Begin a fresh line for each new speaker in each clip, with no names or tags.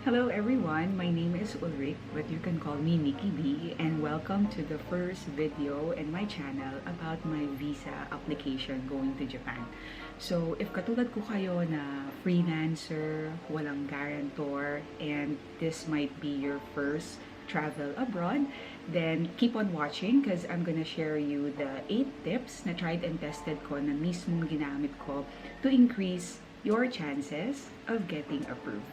Hello everyone, my name is Ulrich, but you can call me Nikki B, and welcome to the first video in my channel about my visa application going to Japan. So, if katulad ko kayo na freelancer, walang guarantor, and this might be your first travel abroad, then keep on watching because I'm gonna share you the 8 tips na tried and tested ko na mismong ginamit ko to increase your chances of getting approved.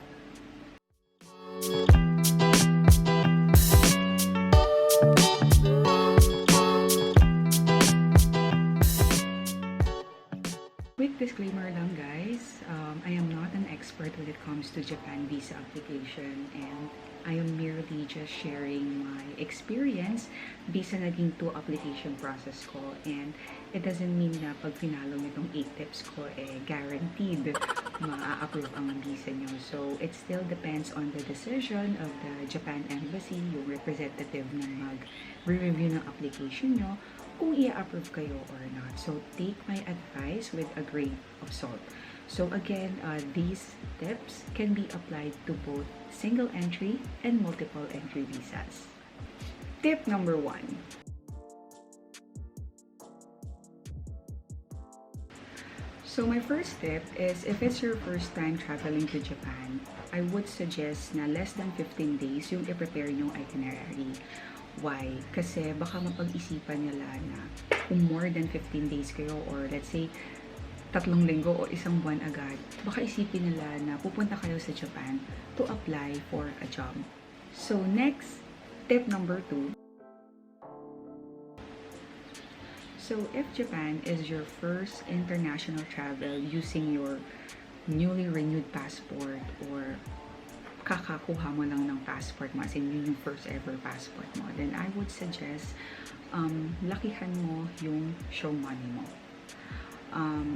Quick disclaimer lang guys, I am not an expert when it comes to Japan visa application and I am merely just sharing my experience based sa naging 2 application process ko, and it doesn't mean na pag finalo nitong 8 tips ko guaranteed ma-approve ang visa nyo. So it still depends on the decision of the Japan Embassy, yung representative na mag-review ng application nyo, kung i-approve kayo or not. So take my advice with a grain of salt. So again, these tips can be applied to both single entry and multiple entry visas. Tip number 1. So my first tip is, if it's your first time traveling to Japan, I would suggest na less than 15 days yung i-prepare yung itinerary. Why? Kasi baka mapag-isipan nila na kung more than 15 days kayo, or let's say 3 linggo o 1 buwan agad, baka isipin nila na pupunta kayo sa Japan to apply for a job. So next, tip number 2. So if Japan is your first international travel using your newly renewed passport, or kakakuha mo lang ng passport mo, as in yun yung first ever passport mo, then I would suggest lakihan mo yung show money mo.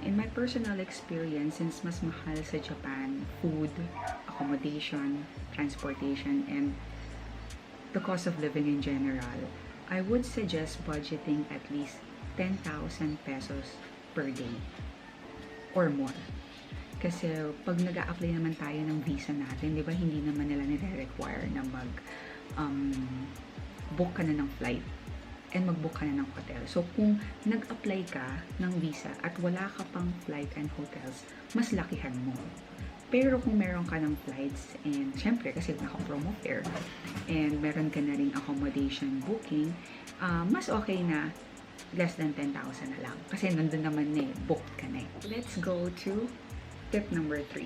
In my personal experience, since mas mahal sa Japan, food, accommodation, transportation, and the cost of living in general, I would suggest budgeting at least 10,000 pesos per day or more. Kasi pag nag-a-apply naman tayo ng visa natin, di ba, hindi naman nila nire-require na book ka na ng flight and mag-book ka na ng hotel. So kung nag-apply ka ng visa at wala ka pang flight and hotels, mas lakihan mo. Pero kung meron ka ng flights, and syempre kasi naka-promo fare, and meron ka na ring accommodation booking, mas okay na less than 10,000 na lang. Kasi nandun naman booked ka na. Let's go to tip number 3.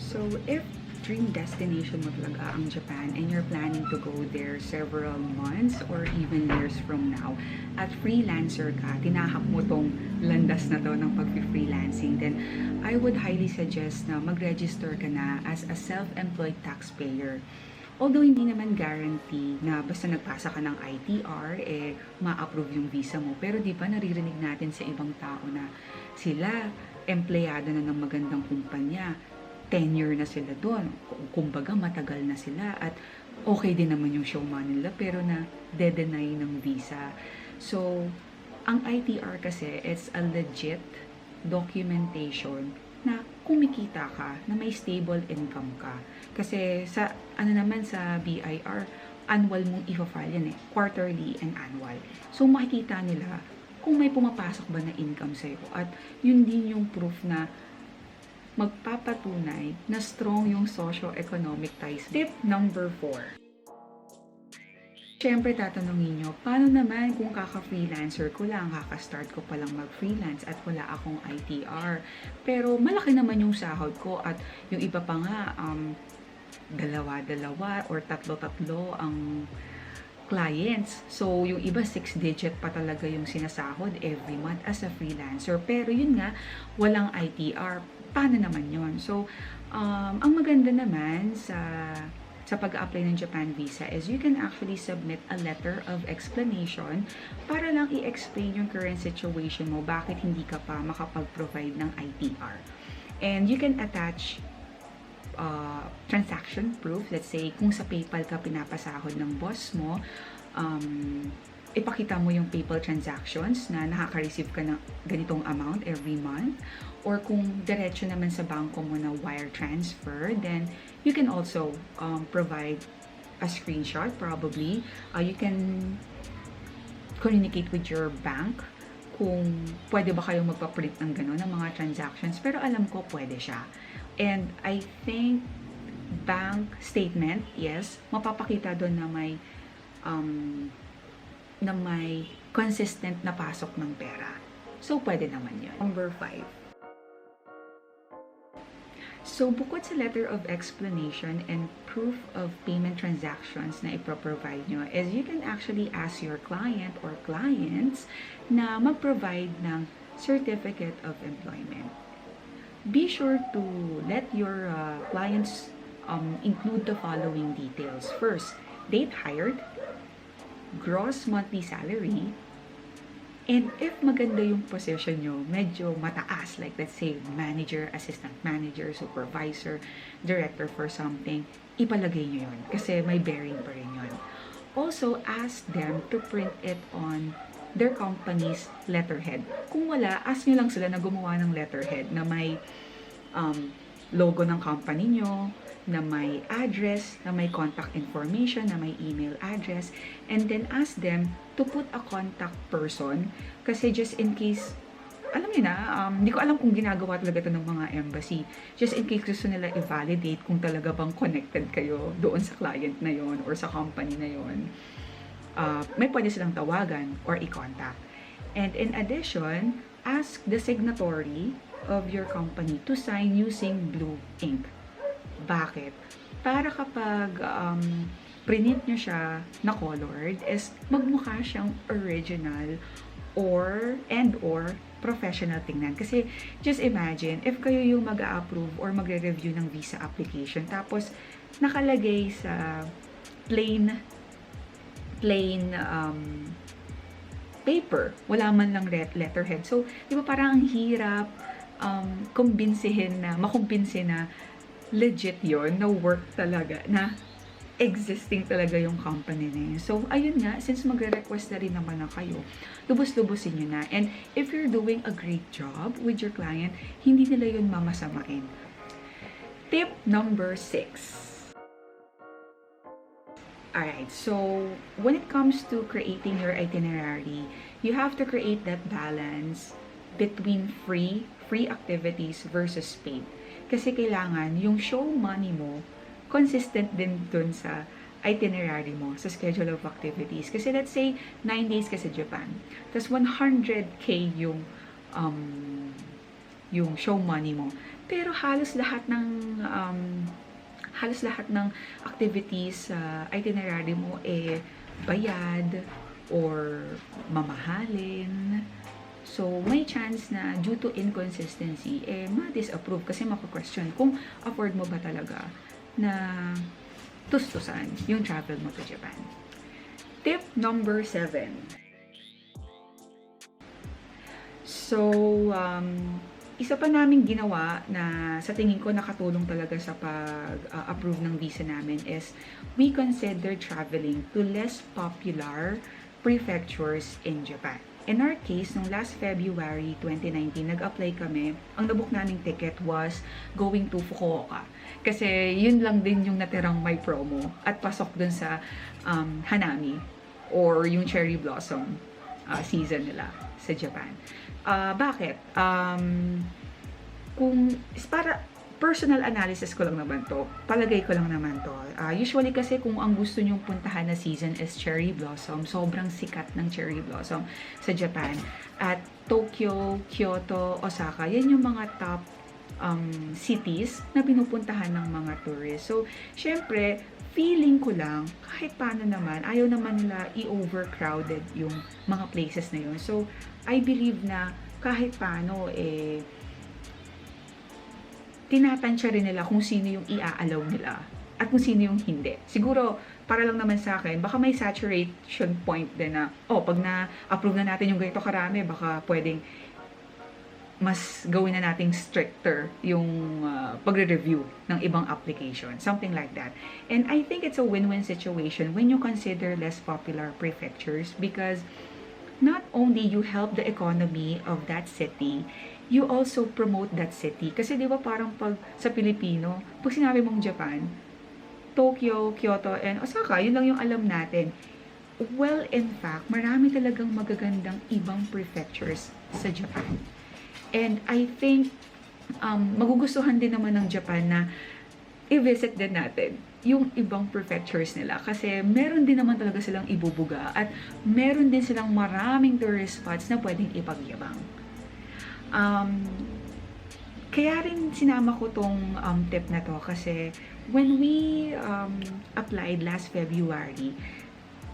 So if dream destination mo talaga ang Japan and you're planning to go there several months or even years from now, at freelancer ka, tinahak mo tong landas na to ng pag-freelancing, then I would highly suggest na mag-register ka na as a self-employed taxpayer. Although hindi naman guarantee na basta nagpasa ka ng ITR, ma-approve yung visa mo. Pero di ba naririnig natin sa ibang tao na sila, empleyado na ng magandang kumpanya, tenure na sila doon, kumbaga matagal na sila, at okay din naman yung show money nila, pero na de-deny ng visa. So, ang ITR kasi, it's a legit documentation na kumikita ka, na may stable income ka. Kasi sa sa BIR, annual mong i-file yan quarterly and annual. So makikita nila kung may pumapasok ba na income sa'yo, at yun din yung proof na magpapatunay na strong yung socio-economic ties. Tip number 4. Siyempre, tatanungin nyo, paano naman kung kaka-freelancer ko lang, kaka-start ko palang mag-freelance at wala akong ITR. Pero malaki naman yung sahod ko, at yung iba pa nga, dalawa-dalawa or tatlo-tatlo ang clients. So, yung iba 6-digit pa talaga yung sinasahod every month as a freelancer. Pero yun nga, walang ITR. Paano naman yun? So, ang maganda naman sa pag-apply ng Japan visa is you can actually submit a letter of explanation para lang i-explain yung current situation mo, bakit hindi ka pa makapag-provide ng ITR. And you can attach transaction proof. Let's say, kung sa PayPal ka pinapasahod ng boss mo, ipakita mo yung PayPal transactions na nakaka-receive ka ng ganitong amount every month. Or kung diretso naman sa bangko mo na wire transfer, then you can also provide a screenshot probably. You can communicate with your bank kung pwede ba kayong magpa-print ng gano'n ng mga transactions. Pero alam ko pwede siya. And I think bank statement, yes, mapapakita doon na may consistent na pasok ng pera. So, pwede naman yun. Number 5. So, bukod sa letter of explanation and proof of payment transactions na ipro-provide nyo, is you can actually ask your client or clients na mag-provide ng certificate of employment. Be sure to let your clients include the following details. First, date hired, gross monthly salary, and if maganda yung position nyo, medyo mataas, like let's say manager, assistant manager, supervisor, director for something, ipalagay nyo yun kasi may bearing pa rin yun. Also, ask them to print it on their company's letterhead. Kung wala, ask nyo lang sila na gumawa ng letterhead na may logo ng company nyo, na may address, na may contact information, na may email address, and then ask them to put a contact person kasi just in case, alam niyo na, hindi ko alam kung ginagawa talaga ito ng mga embassy, just in case gusto nila i-validate kung talaga bang connected kayo doon sa client na yon or sa company na yon. May pwede silang tawagan or i-contact. And in addition, ask the signatory of your company to sign using blue ink. Bakit? Para kapag print nyo siya na colored, is magmukha siyang original or professional tingnan. Kasi just imagine, if kayo yung mag-a-approve or magre-review ng visa application, tapos nakalagay sa plain paper, wala man lang letterhead. So, di ba parang ang hirap makumbinsin na legit yon, na work talaga, na existing talaga yung company na yun. So, ayun nga, since magre-request na rin naman na kayo, lubos-lubosin nyo na. And if you're doing a great job with your client, hindi nila yun mamasamain. Tip number 6. Alright, so when it comes to creating your itinerary, you have to create that balance between free activities versus paid. Kasi kailangan yung show money mo consistent din dun sa itinerary mo, sa schedule of activities. Kasi let's say 9 days ka sa Japan, tapos 100k yung show money mo. Pero halos lahat ng activities sa itinerary mo bayad or mamahalin. So, may chance na due to inconsistency, ma-disapprove kasi mako-question kung afford mo ba talaga na tustusan yung travel mo to Japan. Tip number 7. So, isa pa namin ginawa na sa tingin ko nakatulong talaga sa pag-approve ng visa namin is we consider traveling to less popular prefectures in Japan. In our case, nung last February 2019, nag-apply kami. Ang nabook naming ticket was going to Fukuoka. Kasi yun lang din yung natirang may promo at pasok dun sa Hanami or yung cherry blossom season nila sa Japan. Bakit? Para personal analysis ko lang naman to. Palagay ko lang naman to. Usually kasi kung ang gusto nyong puntahan na season is cherry blossom, sobrang sikat ng cherry blossom sa Japan. At Tokyo, Kyoto, Osaka, yan yung mga top cities na pinupuntahan ng mga tourists. So, syempre, feeling ko lang, kahit paano naman, ayaw naman nila i-overcrowded yung mga places na yun. So, I believe na kahit paano, tinatansya rin nila kung sino yung i-allow nila at kung sino yung hindi. Siguro, para lang naman sa akin, baka may saturation point din na, pag na-approve na natin yung ganito karami, baka pwedeng mas gawin na nating stricter yung pagre-review ng ibang application. Something like that. And I think it's a win-win situation when you consider less popular prefectures because not only you help the economy of that city, you also promote that city. Kasi di ba parang pag sa Pilipino, pag sinabi mong Japan, Tokyo, Kyoto, and Osaka, yun lang yung alam natin. Well, in fact, marami talagang magagandang ibang prefectures sa Japan. And I think magugustuhan din naman ng Japan na i-visit din natin yung ibang prefectures nila. Kasi meron din naman talaga silang ibubuga at meron din silang maraming tourist spots na pwedeng ipagyabang. Kaya rin sinama ko tong tip na to kasi when we applied last February,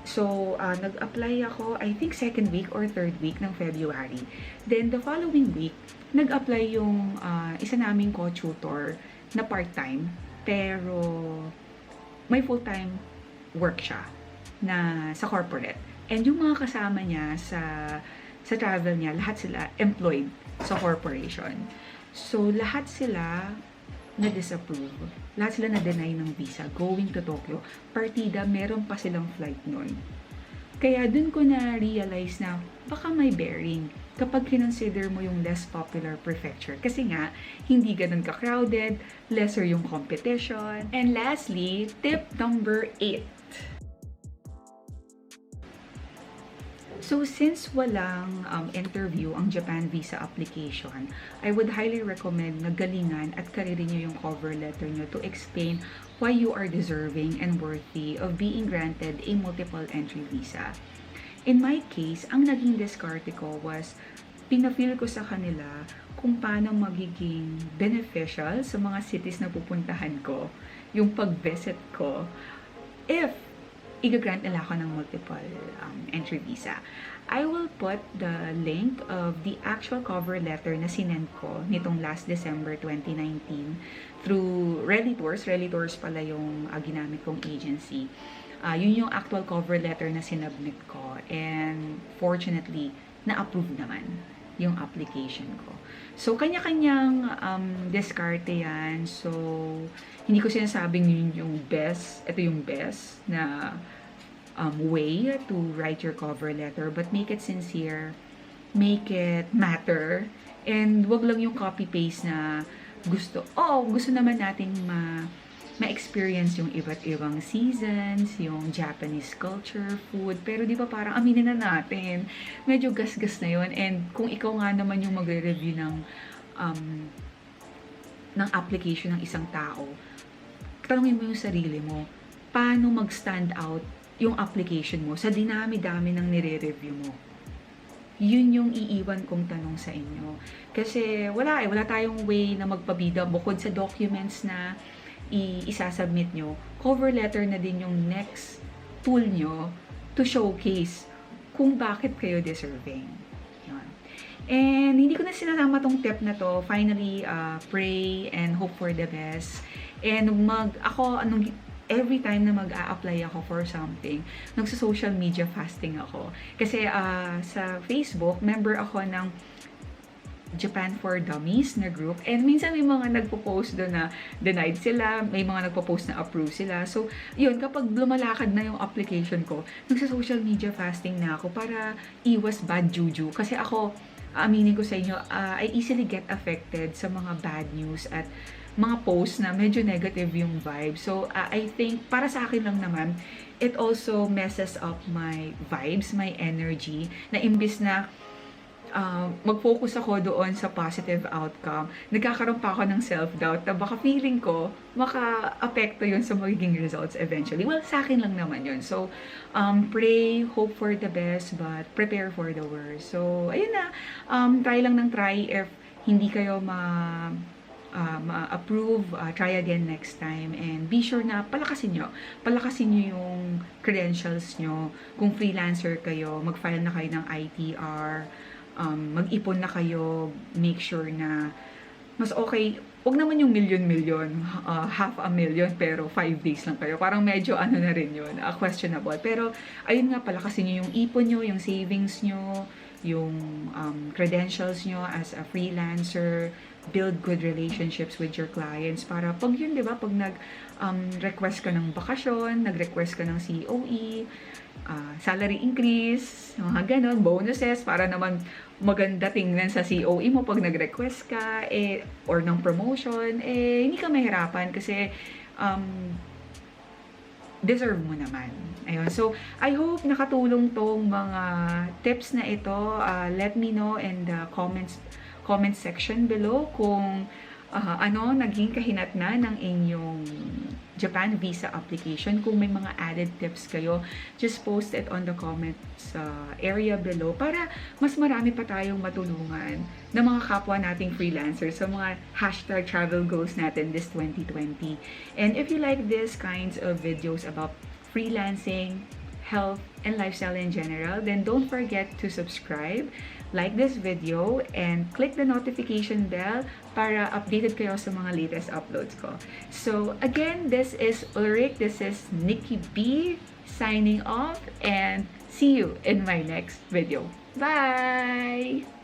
so, nag-apply ako, I think second week or third week ng February. Then, the following week, nag-apply yung isa naming co-tutor na part-time, pero may full-time work siya na sa corporate. And yung mga kasama niya sa travel niya, lahat sila employed sa corporation. So, lahat sila na-disapprove. Lahat sila na-deny ng visa going to Tokyo. Partida, meron pa silang flight nun. Kaya dun ko na-realize na baka may bearing kapag kinonsider mo yung less popular prefecture. Kasi nga, hindi ganun ka-crowded, lesser yung competition. And lastly, tip number 8. So, since walang interview ang Japan visa application, I would highly recommend na galingan at karirin nyo yung cover letter nyo to explain why you are deserving and worthy of being granted a multiple entry visa. In my case, ang naging diskarte ko was pinafeel ko sa kanila kung paano magiging beneficial sa mga cities na pupuntahan ko, yung pag-visit ko, if i-grant nila ako ng multiple entry visa. I will put the link of the actual cover letter na sinend ko nitong last December 2019 through Relitours. Relitours pala yung ginamit kong agency. Yun yung actual cover letter na sinubmit ko. And fortunately, na-approve naman yung application ko. So, kanya-kanyang diskarte yan. So, hindi ko sinasabing yun yung best, ito yung best na way to write your cover letter. But make it sincere, make it matter, and wag lang yung copy-paste na gusto naman nating ma-experience yung iba't ibang seasons, yung Japanese culture, food, pero di ba parang aminin na natin, medyo gasgas na yun. And kung ikaw nga naman yung magre-review ng application ng isang tao, tanungin mo yung sarili mo, paano mag-stand out yung application mo sa dinami-dami ng nire-review mo. Yun yung iiwan kong tanong sa inyo. Kasi wala tayong way na magpabida bukod sa documents na isasubmit nyo. Cover letter na din yung next tool nyo to showcase kung bakit kayo deserving. Yun. And hindi ko na sinasama tong tip na to. Finally, pray and hope for the best. And every time na mag-a-apply ako for something, nagsa-social media fasting ako. Kasi sa Facebook, member ako ng Japan for Dummies na group. And minsan may mga nagpo-post doon na denied sila, may mga nagpo-post na approve sila. So, yun, kapag lumalakad na yung application ko, nagsa-social media fasting na ako para iwas bad juju. Kasi ako, aminin ko sa inyo, I easily get affected sa mga bad news at mga posts na medyo negative yung vibe. So, I think, para sa akin lang naman, it also messes up my vibes, my energy, na imbis na mag-focus ako doon sa positive outcome, nagkakaroon pa ako ng self-doubt na baka feeling ko, maka-apekto yun sa magiging results eventually. Well, sa akin lang naman yun. So, pray, hope for the best, but prepare for the worst. So, ayun na. Try lang ng try. If hindi kayo ma-approve, try again next time, and be sure na palakasin nyo yung credentials nyo. Kung freelancer kayo, mag-file na kayo ng ITR, mag-ipon na kayo, make sure na mas okay, wag naman yung million, $500,000 pero 5 days lang kayo. Parang medyo ano na rin yun, questionable. Pero ayun nga, palakasin nyo yung ipon nyo, yung savings nyo, yung credentials nyo as a freelancer, build good relationships with your clients para pag yun, di ba, pag request ka ng bakasyon, nag-request ka ng COE, salary increase, mga ganon, bonuses, para naman maganda tingnan sa COE mo pag nag-request ka, or ng promotion, hindi ka mahirapan kasi deserve mo naman. Ayun. So, I hope nakatulong tong mga tips na ito. Let me know in the comment section below kung ano naging kahinatnan ng inyong Japan visa application. Kung may mga added tips kayo, just post it on the comments area below para mas marami pa tayong matulungan ng mga kapwa nating freelancers sa mga #travel goals natin this 2020. And if you like this kinds of videos about freelancing, health, and lifestyle in general, then don't forget to subscribe, like this video, and click the notification bell para updated kayo sa mga latest uploads ko. So again, this is Ulrich, this is Nikki B signing off, and see you in my next video. Bye!